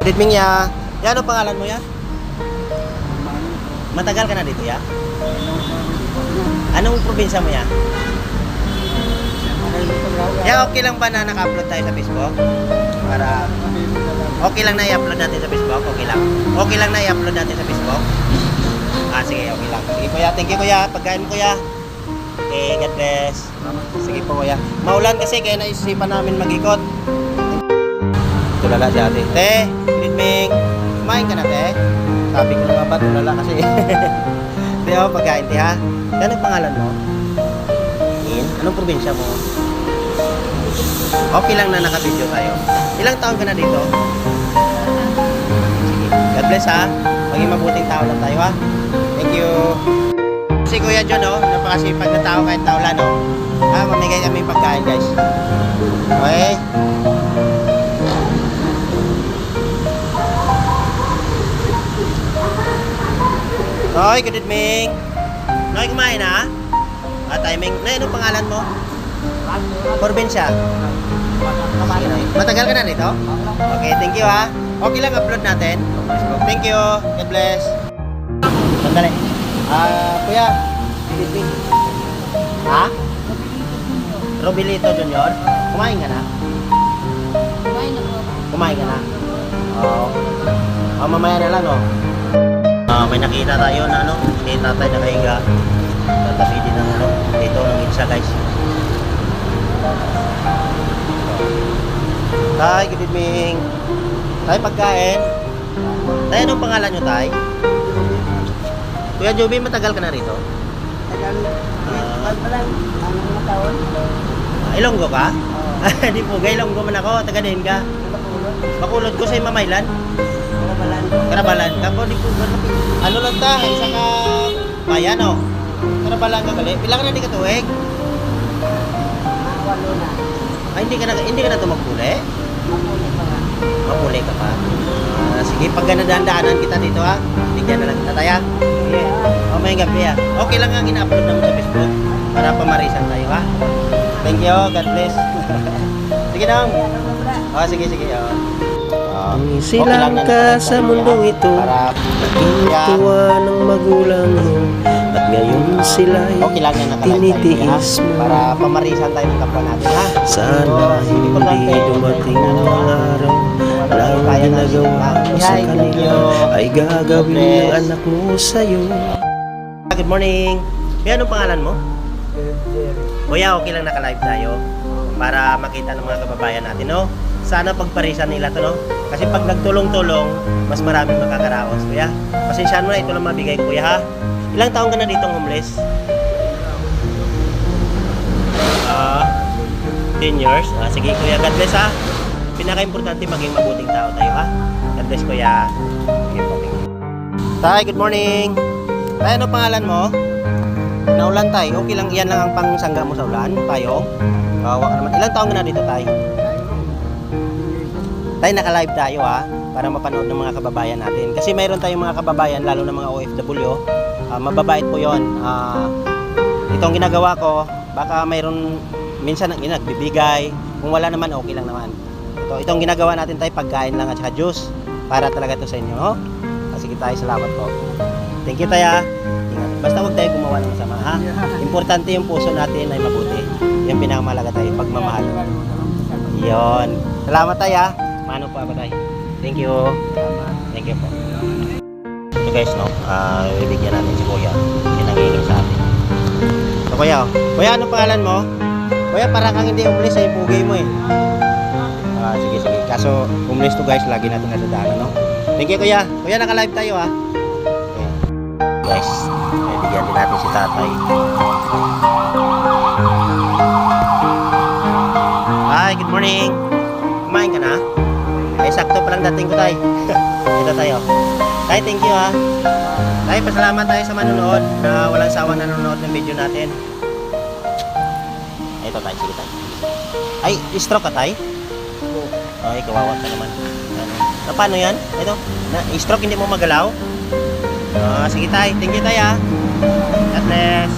Ritming ya. Ya, ano pangalan mo ya? Matagal ka na dito ya? Anong probinsya mo ya? Ya, okay lang ba na naka-upload tayo sa Facebook? Para okay lang na i-upload natin sa Facebook? Okay lang. Okay lang na i-upload natin sa Facebook? Ah, sige, okay lang. Sige kuya, thank you kuya. Pagkain mo kuya. Okay, God bless. Sige po kuya. Maulan kasi kaya naisipan namin mag-ikot. Tulala si ate. Te, Ritming, kumain ka na te? Sabi ko na nga ba, tulala kasi. Te, oh, pagkain te ha. Anong pangalan mo? In? Anong probinsya mo? Okay lang na naka-video tayo. Ilang taon ka na dito? Sige. God bless ha. Maging mabuting tao lang tayo ha. Thank you. Si Kuya John, oh, napakasipag na tao kahit naulan, oh. Ha, mamigay kami pagkain, guys. Okay? Hoy, good evening. Noy, kumain na? Timing. Noy, anong pangalan mo? Probinsya. Matagal ka na dito? Okay, thank you ha. Okay lang upload natin. Thank you. God bless. Sandali. Kuya, Pilipin. Ha? Robilito Junior? Kumain ka na? Kumain ka na? Oo. Mamaya na lang, no? May nakita tayo na ano, hindi tatay nakahiga. Tatabi din ng ano, dito ng itsa guys. Tay, good evening. Tay, pagkain. Tay, anong pangalan nyo, Tay? Kuya Joby, matagal ka na rito? Tagal pa lang, anong taon? Ilonggo ka? Di po, Ilonggo man ako, taga-din ka. Bakulod ko sa Mamaylan. Karabalan ka po, di po. Ano lang ta, isa ka bayan o. Karabalan ka gali. Pila ka na di ka tuweg? Walo na. Ay, hindi ka na tumagpuli? Mapuli pa nga. Mapuli ka pa. Sige, pag ganadaan-daanan kita dito ha. Tignan na lang kita tayo. Sige. May gabi ha. Okay lang nga gina-upload naman sa Facebook para pamarisan tayo ha. Thank you, God bless. Sige dong. Sige. Silang ka sa mundong ito, naging tuwa ng magulang mo, at ngayon sila'y okay lang na nakalive tayo tinitiis mo. para pamarisan tayo ng kapwa natin ha. Sana hindi dumating ang araw na ang ginagawa mo sa kanila ay gagawin ng anak mo sa'yo. Good morning. Kuya, anong pangalan mo? Kuya, okay lang naka-live tayo para makita ng mga kababayan natin, no? Sana pagparisan nila to, no? Kasi pag nagtulong-tulong, mas maraming makakaraos, kuya. Pasensyaan mo na, ito lang mabigay, kuya, ha? Ilang taon ka na ditong homeless? 10 years. Sige, kuya, God bless, ha? Pinaka-importante, maging mabuting tao tayo, ha? God bless, kuya. Sige po, thank you. Tay, good morning. Tay, ano pangalan mo? Naulan, tay. Okay lang, yan lang ang pangsangga mo sa ulan, tayo. Kawawa ka naman. Ilang taon ka na dito, tay? Tay, naka-live tayo ha, para mapanood ng mga kababayan natin. Kasi mayroon tayong mga kababayan, lalo na mga OFW, mababait po yon. Itong ginagawa ko, baka mayroon minsan nagbibigay, kung wala naman, okay lang naman. Itong ginagawa natin tayo, pagkain lang at saka juice, para talaga ito sa inyo, no? Sige tayo, salamat po. Thank you tayo ha. Basta huwag tayo gumawa ng masama ha. Importante yung puso natin ay mabuti. Yung pinakamalaga tayo, pagmamahal. Yon. Salamat tayo ha. Mano po ako tayo. Thank you. Thank you po. So guys, no, bibigyan natin si Kuya. Yung nangingi sa atin. So Kuya, Kuya, anong pangalan mo? Kuya, para kang hindi homeless ay pugay mo eh. Sige. Kaso homeless to guys, lagi natin nadadaanan, no? Thank you Kuya. Kuya, naka-live tayo ha. Okay. Guys, bibigyan din natin si tatay. Hi, good morning. Kumain ka na? Ay, sakto pa lang dating ko tayo. Dito tayo. Tay, thank you ha. Tay, pasalamat tayo sa manonood na walang sawang nanonood ng video natin. Ito tayo, sige tayo. Ay, stroke ka tayo? Ay, kawawa ka naman. Paano yan? Ito, stroke hindi mo magalaw? Sige tayo, thank you tayo ha. God bless.